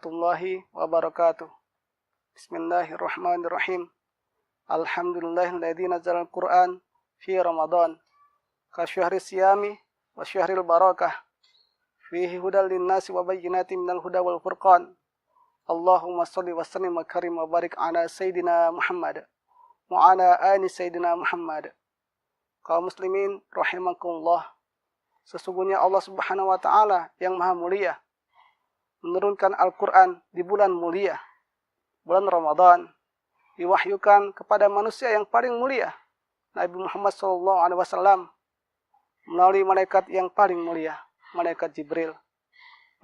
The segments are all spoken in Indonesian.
warahmatullahi wabarakatuh. Bismillahirrahmanirrahim. Alhamdulillahilladzi nazzala al-Qur'an fi Ramadan ka syahri siyami wa syahril barakah fihi hudal linnasi wa bayyinatin minal huda wal furqan. Allahumma shalli wa sallim wa karim wa barik ala sayyidina Muhammad wa ala ali sayyidina Muhammad. Kaum muslimin rahimakumullah. Sesungguhnya Allah Subhanahu wa taala yang Maha Mulia menurunkan Al-Qur'an di bulan mulia, bulan Ramadan, diwahyukan kepada manusia yang paling mulia, Nabi Muhammad SAW, melalui malaikat yang paling mulia, malaikat Jibril.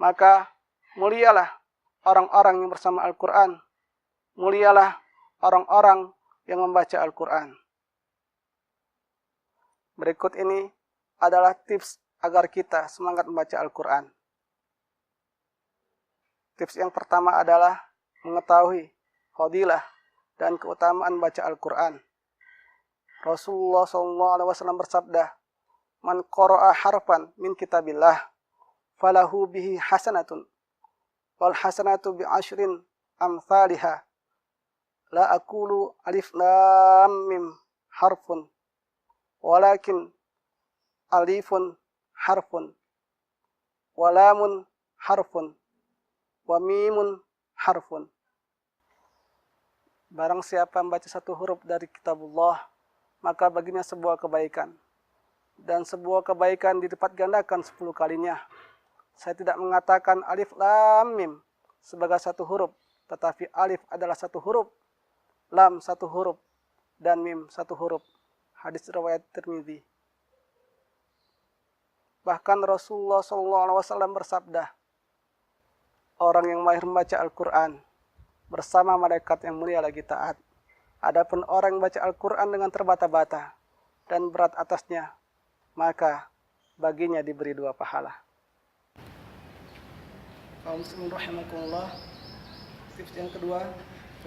Maka mulialah orang-orang yang bersama Al-Quran, mulialah orang-orang yang membaca Al-Quran. Berikut ini adalah tips agar kita semangat membaca Al-Quran. Tips yang pertama adalah mengetahui fadilah dan keutamaan baca Al-Quran. Rasulullah SAW bersabda, "Man qara'a harfan min kitabillah, falahu bihi hasanatun, wal hasanatu bi ashrin amthaliha. La aqulu alif lam mim harfun, walakin alifun harfun, walamun harfun, wa mimun harfun." Barang siapa membaca satu huruf dari kitabullah, maka baginya sebuah kebaikan. Dan sebuah kebaikan dilipat gandakan 10 kalinya. Saya tidak mengatakan alif lam mim sebagai satu huruf, tetapi alif adalah satu huruf, lam satu huruf, dan mim satu huruf. Hadis riwayat Tirmidzi. Bahkan Rasulullah SAW bersabda, orang yang mahir membaca Al-Quran bersama malaikat yang mulia lagi taat. Adapun orang yang baca Al-Quran dengan terbata-bata dan berat atasnya, maka baginya diberi 2 pahala. Kaum muslimin rahimakumullah, tips yang kedua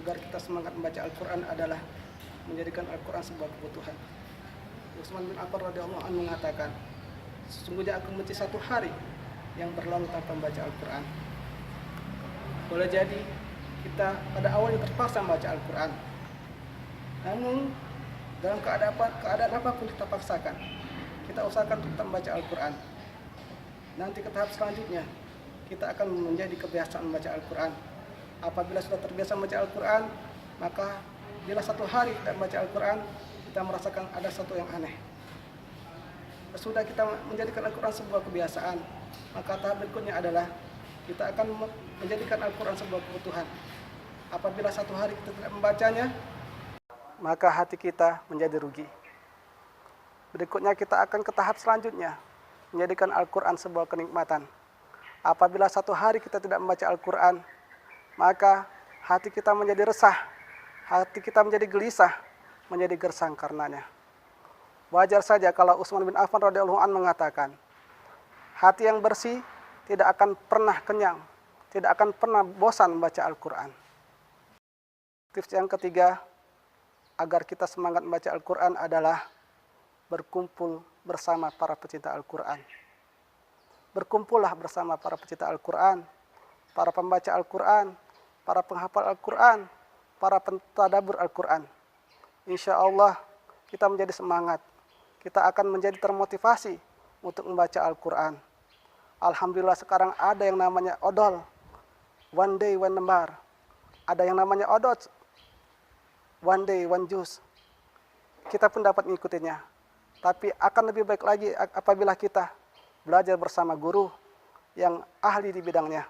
agar kita semangat membaca Al-Quran adalah menjadikan Al-Quran sebuah kebutuhan. Utsman bin Affan radhiyallahu anhu mengatakan, sesungguhnya aku membenci satu hari yang berlalu tanpa membaca Al-Quran. Boleh jadi kita pada awalnya terpaksa membaca Al-Quran, namun dalam keadaan apapun kita paksakan, kita usahakan untuk tetap membaca Al-Quran. Nanti ke tahap selanjutnya kita akan menjadi kebiasaan membaca Al-Quran. Apabila sudah terbiasa membaca Al-Quran, maka bila satu hari kita membaca Al-Quran, kita merasakan ada sesuatu yang aneh. Sudah kita menjadikan Al-Quran sebuah kebiasaan, maka tahap berikutnya adalah kita akan menjadikan Al-Quran sebuah kebutuhan. Apabila satu hari kita tidak membacanya, maka hati kita menjadi rugi. Berikutnya kita akan ke tahap selanjutnya, menjadikan Al-Quran sebuah kenikmatan. Apabila satu hari kita tidak membaca Al-Quran, maka hati kita menjadi resah, hati kita menjadi gelisah, menjadi gersang karenanya. Wajar saja kalau Utsman bin Affan radhiyallahu anhu mengatakan, hati yang bersih tidak akan pernah kenyang, tidak akan pernah bosan membaca Al-Quran. Tips yang ketiga agar kita semangat membaca Al-Quran adalah berkumpul bersama para pecinta Al-Quran. Berkumpullah bersama para pecinta Al-Quran, para pembaca Al-Quran, para penghafal Al-Quran, para pentadabbur Al-Quran. Insya Allah kita menjadi semangat, kita akan menjadi termotivasi untuk membaca Al-Quran. Alhamdulillah sekarang ada yang namanya odol, one day one lembar. Ada yang namanya odot, one day one juz. Kita pun dapat mengikutinya. Tapi akan lebih baik lagi apabila kita belajar bersama guru yang ahli di bidangnya.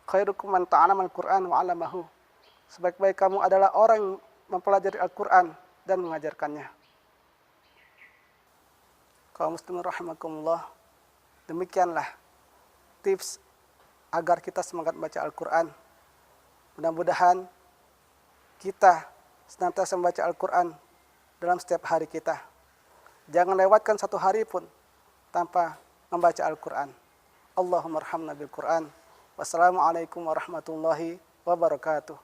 Khairukum man ta'allama al-Qur'an wa 'allamahu. Sebaik-baik kamu adalah orang yang mempelajari Al-Quran dan mengajarkannya. Kaum muslimin rahimakumullah, demikianlah tips agar kita semangat membaca Al-Quran. Mudah-mudahan kita senantiasa membaca Al-Quran dalam setiap hari kita. Jangan lewatkan satu hari pun tanpa membaca Al-Quran. Allahumma arhamna bil Quran. Wassalamualaikum warahmatullahi wabarakatuh.